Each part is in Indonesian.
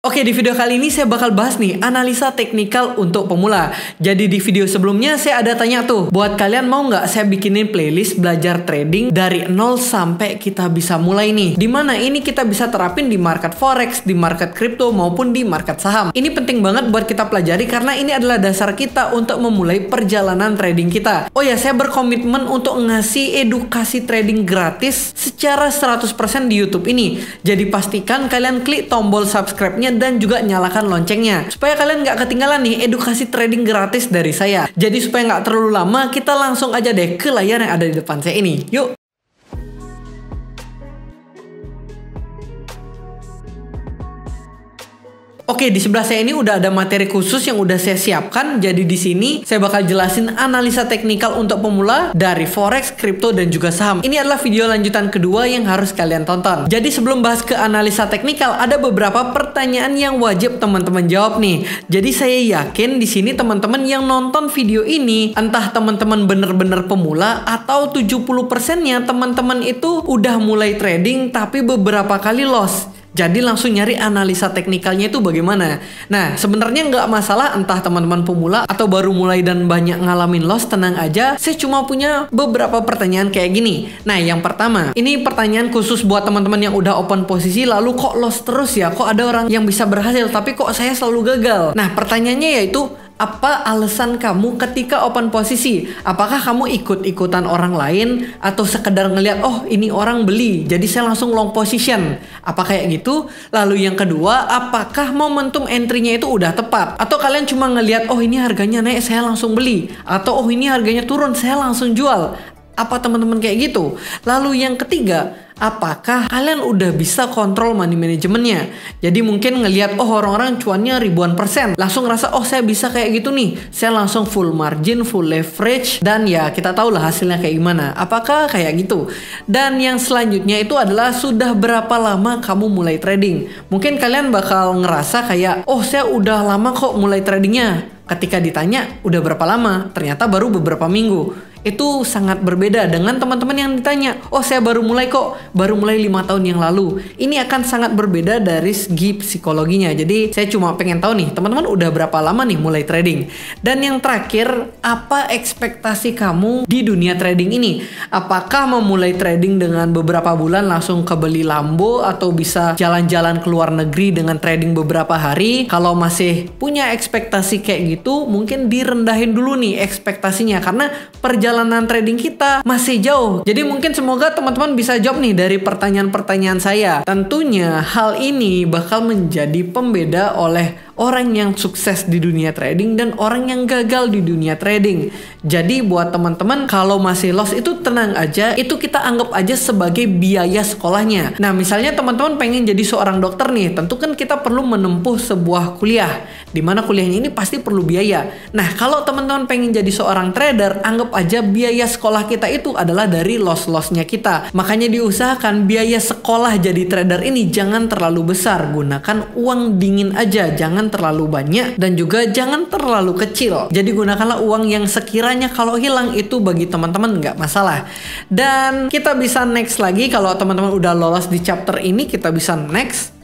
Oke, di video kali ini saya bakal bahas nih analisa teknikal untuk pemula. Jadi di video sebelumnya saya ada tanya tuh, buat kalian mau nggak saya bikinin playlist belajar trading dari nol sampai kita bisa mulai nih. Dimana ini kita bisa terapin di market forex, di market crypto maupun di market saham. Ini penting banget buat kita pelajari karena ini adalah dasar kita untuk memulai perjalanan trading kita. Oh ya, saya berkomitmen untuk ngasih edukasi trading gratis secara 100% di YouTube ini. Jadi pastikan kalian klik tombol subscribe-nya dan juga nyalakan loncengnya supaya kalian nggak ketinggalan nih edukasi trading gratis dari saya. Jadi supaya nggak terlalu lama, kita langsung aja deh ke layar yang ada di depan saya ini. Yuk! Oke, di sebelah saya ini udah ada materi khusus yang udah saya siapkan. Jadi di sini saya bakal jelasin analisa teknikal untuk pemula dari forex, kripto, dan juga saham. Ini adalah video lanjutan kedua yang harus kalian tonton. Jadi sebelum bahas ke analisa teknikal, ada beberapa pertanyaan yang wajib teman-teman jawab nih. Jadi saya yakin di sini teman-teman yang nonton video ini, entah teman-teman bener-bener pemula atau 70%-nya teman-teman itu udah mulai trading tapi beberapa kali loss. Jadi langsung nyari analisa teknikalnya itu bagaimana. Nah, sebenarnya nggak masalah entah teman-teman pemula atau baru mulai dan banyak ngalamin loss, tenang aja. Saya cuma punya beberapa pertanyaan kayak gini. Nah, yang pertama, ini pertanyaan khusus buat teman-teman yang udah open posisi lalu kok loss terus ya? Kok ada orang yang bisa berhasil tapi kok saya selalu gagal? Nah, pertanyaannya yaitu, apa alasan kamu ketika open posisi? Apakah kamu ikut-ikutan orang lain atau sekedar ngelihat, oh ini orang beli, jadi saya langsung long position? Apa kayak gitu? Lalu yang kedua, apakah momentum entry-nya itu udah tepat? Atau kalian cuma ngelihat, oh ini harganya naik, saya langsung beli? Atau oh ini harganya turun, saya langsung jual? Apa teman-teman kayak gitu? Lalu yang ketiga, apakah kalian udah bisa kontrol money manajemennya? Jadi mungkin ngelihat, oh orang-orang cuannya ribuan %, langsung ngerasa, oh saya bisa kayak gitu nih, saya langsung full margin, full leverage, dan ya kita tahu lah hasilnya kayak gimana. Apakah kayak gitu? Dan yang selanjutnya itu adalah, sudah berapa lama kamu mulai trading? Mungkin kalian bakal ngerasa kayak, oh saya udah lama kok mulai tradingnya. Ketika ditanya udah berapa lama, ternyata baru beberapa minggu. Itu sangat berbeda dengan teman-teman yang ditanya, oh saya baru mulai kok, baru mulai 5 tahun yang lalu. Ini akan sangat berbeda dari segi psikologinya. Jadi saya cuma pengen tahu nih, teman-teman udah berapa lama nih mulai trading. Dan yang terakhir, apa ekspektasi kamu di dunia trading ini? Apakah memulai trading dengan beberapa bulan langsung kebeli Lambo, atau bisa jalan-jalan ke luar negeri dengan trading beberapa hari? Kalau masih punya ekspektasi kayak gitu, mungkin direndahin dulu nih ekspektasinya, karena perjalanan trading kita masih jauh. Jadi mungkin semoga teman-teman bisa jawab nih dari pertanyaan-pertanyaan saya. Tentunya hal ini bakal menjadi pembeda oleh orang yang sukses di dunia trading dan orang yang gagal di dunia trading. Jadi buat teman-teman kalau masih loss itu tenang aja, itu kita anggap aja sebagai biaya sekolahnya. Nah, misalnya teman-teman pengen jadi seorang dokter nih, tentu kan kita perlu menempuh sebuah kuliah, dimana kuliahnya ini pasti perlu biaya. Nah, kalau teman-teman pengen jadi seorang trader, anggap aja biaya sekolah kita itu adalah dari loss-lossnya kita. Makanya diusahakan biaya sekolah jadi trader ini jangan terlalu besar, gunakan uang dingin aja, jangan terlalu banyak dan juga jangan terlalu kecil. Jadi gunakanlah uang yang sekiranya kalau hilang itu bagi teman-teman nggak masalah. Dan kita bisa next lagi, kalau teman-teman udah lolos di chapter ini kita bisa next.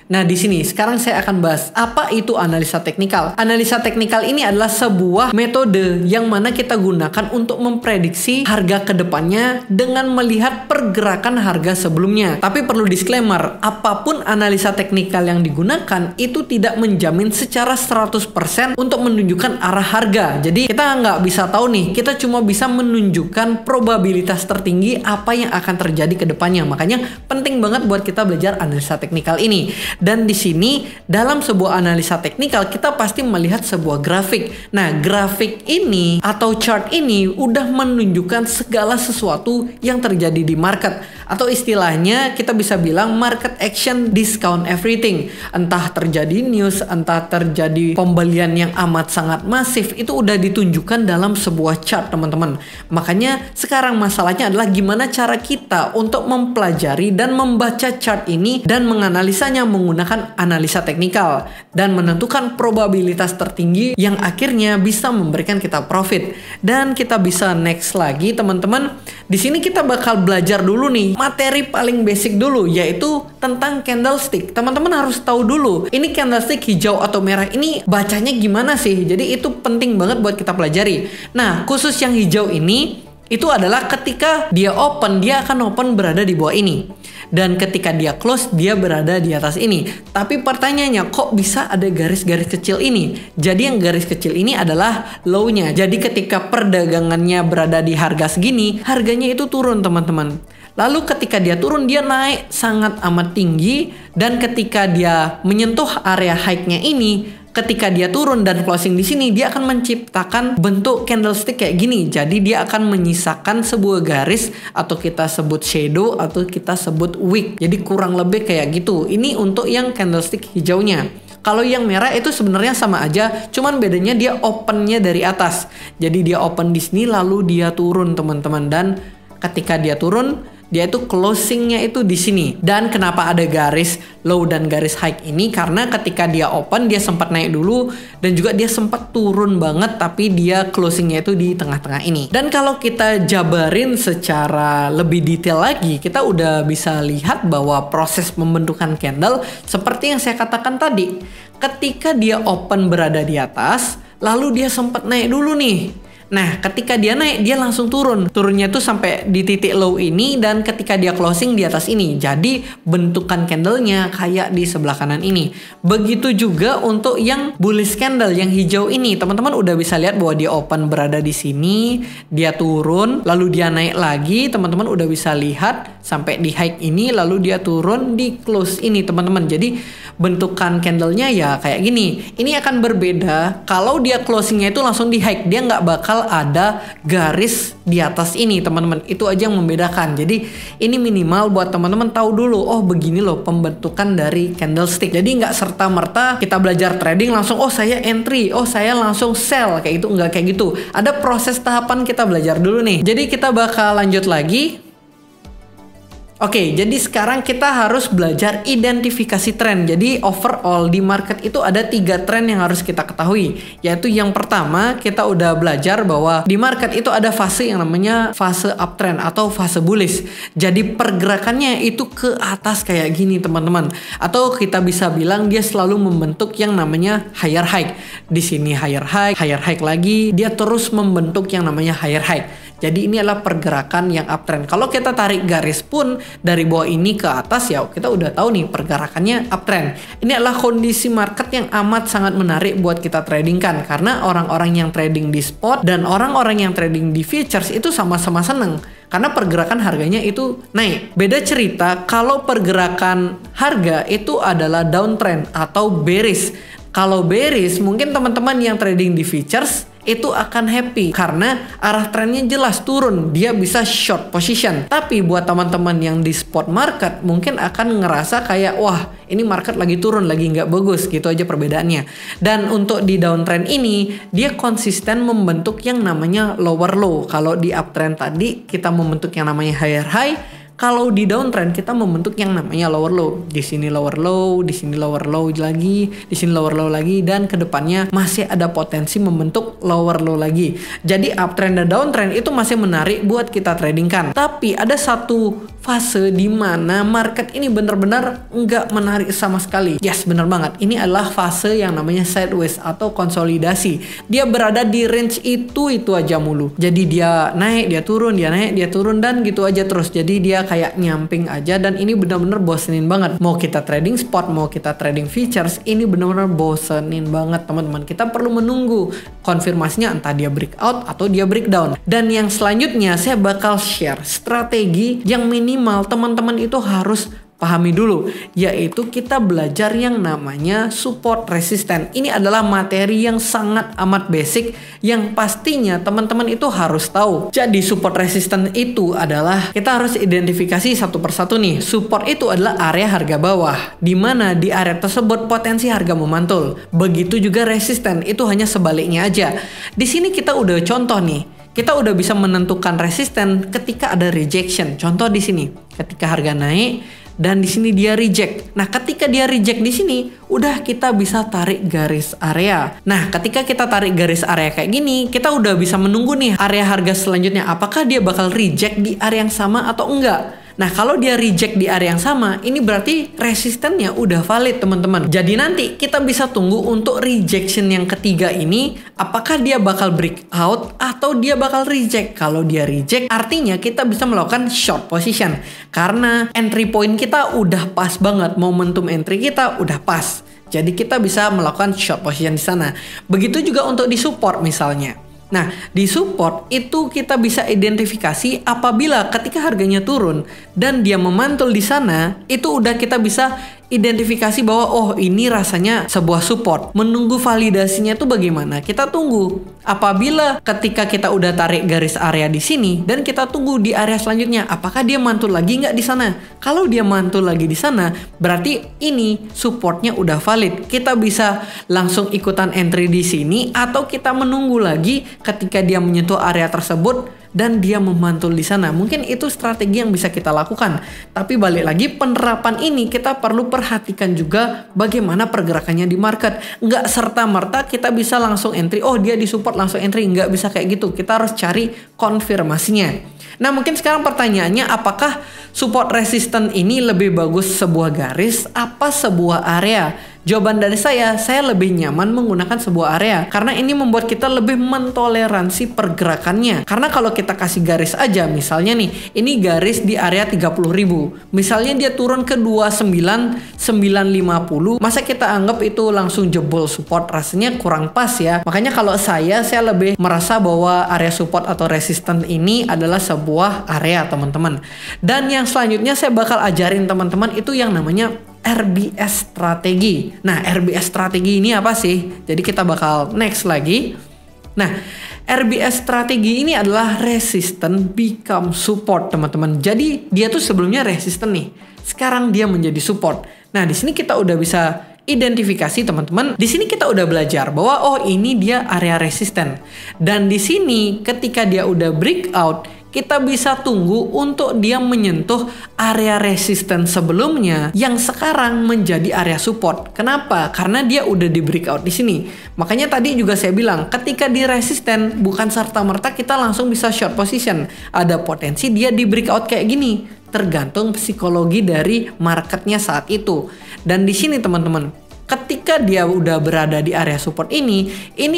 Nah, di sini sekarang saya akan bahas apa itu analisa teknikal. Analisa teknikal ini adalah sebuah metode yang mana kita gunakan untuk memprediksi harga kedepannya dengan melihat pergerakan harga sebelumnya. Tapi perlu disclaimer, apapun analisa teknikal yang digunakan itu tidak menjamin secara 100% untuk menunjukkan arah harga. Jadi kita nggak bisa tahu nih, kita cuma bisa menunjukkan probabilitas tertinggi apa yang akan terjadi ke depannya. Makanya penting banget buat kita belajar analisa teknikal ini. Dan di sini dalam sebuah analisa teknikal kita pasti melihat sebuah grafik. Nah, grafik ini atau chart ini udah menunjukkan segala sesuatu yang terjadi di market, atau istilahnya kita bisa bilang market action discount everything. Entah terjadi news, entah terjadi pembelian yang amat sangat masif, itu udah ditunjukkan dalam sebuah chart, teman-teman. Makanya sekarang masalahnya adalah gimana cara kita untuk mempelajari dan membaca chart ini dan menganalisanya menggunakan analisa teknikal dan menentukan probabilitas tertinggi yang akhirnya bisa memberikan kita profit. Dan kita bisa next lagi, teman-teman. Di sini kita bakal belajar dulu nih materi paling basic dulu, yaitu tentang candlestick. Teman-teman harus tahu dulu, ini candlestick hijau atau merah ini bacanya gimana sih. Jadi itu penting banget buat kita pelajari. Nah, khusus yang hijau ini, itu adalah ketika dia open, dia akan open berada di bawah ini. Dan ketika dia close, dia berada di atas ini. Tapi pertanyaannya, kok bisa ada garis-garis kecil ini? Jadi yang garis kecil ini adalah low-nya. Jadi ketika perdagangannya berada di harga segini, harganya itu turun teman-teman. Lalu ketika dia turun, dia naik sangat amat tinggi. Dan ketika dia menyentuh area high-nya ini, ketika dia turun dan closing di sini, dia akan menciptakan bentuk candlestick kayak gini. Jadi dia akan menyisakan sebuah garis, atau kita sebut shadow, atau kita sebut wick. Jadi kurang lebih kayak gitu. Ini untuk yang candlestick hijaunya. Kalau yang merah itu sebenarnya sama aja, cuman bedanya dia opennya dari atas. Jadi dia open di sini lalu dia turun teman-teman, dan ketika dia turun, dia itu closingnya itu di sini. Dan kenapa ada garis low dan garis high ini? Karena ketika dia open, dia sempat naik dulu dan juga dia sempat turun banget, tapi dia closingnya itu di tengah-tengah ini. Dan kalau kita jabarin secara lebih detail lagi, kita udah bisa lihat bahwa proses pembentukan candle seperti yang saya katakan tadi. Ketika dia open berada di atas, lalu dia sempat naik dulu nih. Nah, ketika dia naik, dia langsung turun. Turunnya tuh sampai di titik low ini, dan ketika dia closing di atas ini. Jadi, bentukan candlenya kayak di sebelah kanan ini. Begitu juga untuk yang bullish candle, yang hijau ini. Teman-teman udah bisa lihat bahwa dia open berada di sini, dia turun, lalu dia naik lagi. Teman-teman udah bisa lihat sampai di high ini, lalu dia turun di close ini, teman-teman. Jadi, bentukan candlenya ya kayak gini. Ini akan berbeda kalau dia closingnya itu langsung di high. Dia nggak bakal ada garis di atas ini, teman-teman. Itu aja yang membedakan. Jadi ini minimal buat teman-teman tahu dulu, oh begini loh pembentukan dari candlestick. Jadi nggak serta-merta kita belajar trading langsung oh saya entry, oh saya langsung sell, kayak itu nggak kayak gitu. Ada proses tahapan kita belajar dulu nih. Jadi kita bakal lanjut lagi. Oke, jadi sekarang kita harus belajar identifikasi tren. Jadi overall di market itu ada 3 tren yang harus kita ketahui. Yaitu yang pertama, kita udah belajar bahwa di market itu ada fase yang namanya fase uptrend atau fase bullish. Jadi pergerakannya itu ke atas kayak gini teman-teman. Atau kita bisa bilang dia selalu membentuk yang namanya higher high. Di sini higher high lagi. Dia terus membentuk yang namanya higher high. Jadi ini adalah pergerakan yang uptrend. Kalau kita tarik garis pun dari bawah ini ke atas ya kita udah tahu nih pergerakannya uptrend. Ini adalah kondisi market yang amat sangat menarik buat kita tradingkan. Karena orang-orang yang trading di spot dan orang-orang yang trading di futures itu sama-sama seneng. Karena pergerakan harganya itu naik. Beda cerita kalau pergerakan harga itu adalah downtrend atau bearish. Kalau bearish mungkin teman-teman yang trading di futures itu akan happy karena arah trennya jelas turun, dia bisa short position. Tapi buat teman-teman yang di spot market mungkin akan ngerasa kayak wah ini market lagi turun, lagi nggak bagus, gitu aja perbedaannya. Dan untuk di downtrend ini dia konsisten membentuk yang namanya lower low. Kalau di uptrend tadi kita membentuk yang namanya higher high. Kalau di downtrend kita membentuk yang namanya lower low. Di sini lower low, di sini lower low lagi, di sini lower low lagi, dan kedepannya masih ada potensi membentuk lower low lagi. Jadi uptrend dan downtrend itu masih menarik buat kita tradingkan. Tapi ada satu fase di mana market ini benar-benar nggak menarik sama sekali. Yes, benar banget. Ini adalah fase yang namanya sideways atau konsolidasi. Dia berada di range itu aja mulu. Jadi dia naik, dia turun, dia naik, dia turun, dan gitu aja terus. Jadi dia kayak nyamping aja, dan ini benar-benar bosenin banget. Mau kita trading spot, mau kita trading futures, ini benar-benar bosenin banget teman-teman. Kita perlu menunggu konfirmasinya, entah dia breakout atau dia breakdown. Dan yang selanjutnya saya bakal share strategi yang minimal teman-teman itu harus pahami dulu, yaitu kita belajar yang namanya support resisten. Ini adalah materi yang sangat amat basic yang pastinya teman-teman itu harus tahu. Jadi support resisten itu adalah kita harus identifikasi satu persatu nih. Support itu adalah area harga bawah, di mana di area tersebut potensi harga memantul. Begitu juga resisten, itu hanya sebaliknya aja. Di sini kita udah contoh nih. Kita udah bisa menentukan resisten ketika ada rejection. Contoh di sini, ketika harga naik dan di sini dia reject. Nah, ketika dia reject di sini, udah kita bisa tarik garis area. Nah, ketika kita tarik garis area kayak gini, kita udah bisa menunggu nih area harga selanjutnya. Apakah dia bakal reject di area yang sama atau enggak? Nah, kalau dia reject di area yang sama, ini berarti resistennya udah valid teman-teman. Jadi nanti kita bisa tunggu untuk rejection yang ketiga ini, apakah dia bakal breakout atau dia bakal reject. Kalau dia reject, artinya kita bisa melakukan short position. Karena entry point kita udah pas banget, momentum entry kita udah pas. Jadi kita bisa melakukan short position di sana. Begitu juga untuk di support misalnya. Nah, di support itu kita bisa identifikasi apabila ketika harganya turun dan dia memantul di sana, itu udah kita bisa identifikasi bahwa oh ini rasanya sebuah support. Menunggu validasinya itu bagaimana? Kita tunggu. Apabila ketika kita udah tarik garis area di sini dan kita tunggu di area selanjutnya, apakah dia mantul lagi nggak di sana? Kalau dia mantul lagi di sana, berarti ini supportnya udah valid. Kita bisa langsung ikutan entry di sini atau kita menunggu lagi ketika dia menyentuh area tersebut dan dia memantul di sana. Mungkin itu strategi yang bisa kita lakukan. Tapi balik lagi, penerapan ini kita perlu perhatikan juga bagaimana pergerakannya di market. Nggak serta-merta kita bisa langsung entry, oh dia di support langsung entry. Nggak bisa kayak gitu. Kita harus cari konfirmasinya. Nah, mungkin sekarang pertanyaannya, apakah support resisten ini lebih bagus sebuah garis apa sebuah area? Jawaban dari saya lebih nyaman menggunakan sebuah area karena ini membuat kita lebih mentoleransi pergerakannya. Karena kalau kita kasih garis aja, misalnya nih, ini garis di area 30.000. Misalnya dia turun ke 29.950, masa kita anggap itu langsung jebol support? Rasanya kurang pas ya. Makanya kalau saya lebih merasa bahwa area support atau resisten ini adalah sebuah area, teman-teman. Dan yang selanjutnya saya bakal ajarin teman-teman itu yang namanya RBS strategi. Nah, RBS strategi ini apa sih? Jadi kita bakal next lagi. Nah, RBS strategi ini adalah resistance become support, teman-teman. Jadi dia tuh sebelumnya resisten nih. Sekarang dia menjadi support. Nah, di sini kita udah bisa identifikasi, teman-teman. Di sini kita udah belajar bahwa oh ini dia area resisten. Dan di sini ketika dia udah breakout, kita bisa tunggu untuk dia menyentuh area resisten sebelumnya yang sekarang menjadi area support. Kenapa? Karena dia udah di breakout di sini. Makanya tadi juga saya bilang, ketika di resisten bukan serta-merta kita langsung bisa short position. Ada potensi dia di breakout kayak gini. Tergantung psikologi dari marketnya saat itu. Dan di sini teman-teman, ketika dia udah berada di area support ini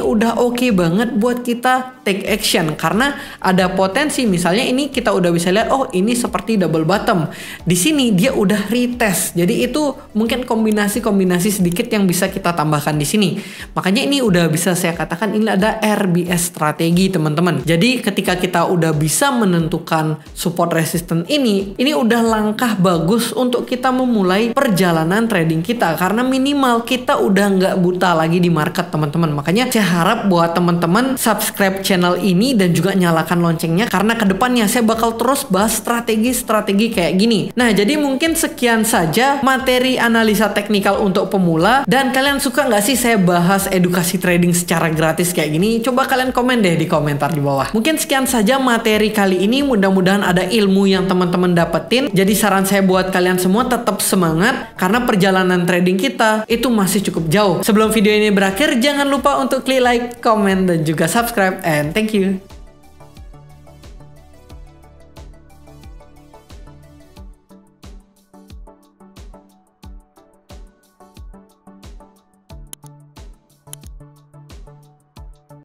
udah oke banget buat kita take action karena ada potensi. Misalnya ini kita udah bisa lihat oh ini seperti double bottom. Di sini dia udah retest. Jadi itu mungkin kombinasi sedikit yang bisa kita tambahkan di sini. Makanya ini udah bisa saya katakan ini ada RBS strategi, teman-teman. Jadi ketika kita udah bisa menentukan support resistance ini udah langkah bagus untuk kita memulai perjalanan trading kita karena minimal kita udah nggak buta lagi di market, teman-teman. Makanya saya harap buat teman-teman subscribe channel ini dan juga nyalakan loncengnya karena kedepannya saya bakal terus bahas strategi-strategi kayak gini. Nah, jadi mungkin sekian saja materi analisa teknikal untuk pemula. Dan kalian suka nggak sih saya bahas edukasi trading secara gratis kayak gini? Coba kalian komen deh di komentar di bawah. Mungkin sekian saja materi kali ini. Mudah-mudahan ada ilmu yang teman-teman dapetin. Jadi saran saya buat kalian semua tetap semangat karena perjalanan trading kita itu masih cukup jauh. Sebelum video ini berakhir, jangan lupa untuk klik like, comment, dan juga subscribe. And thank you.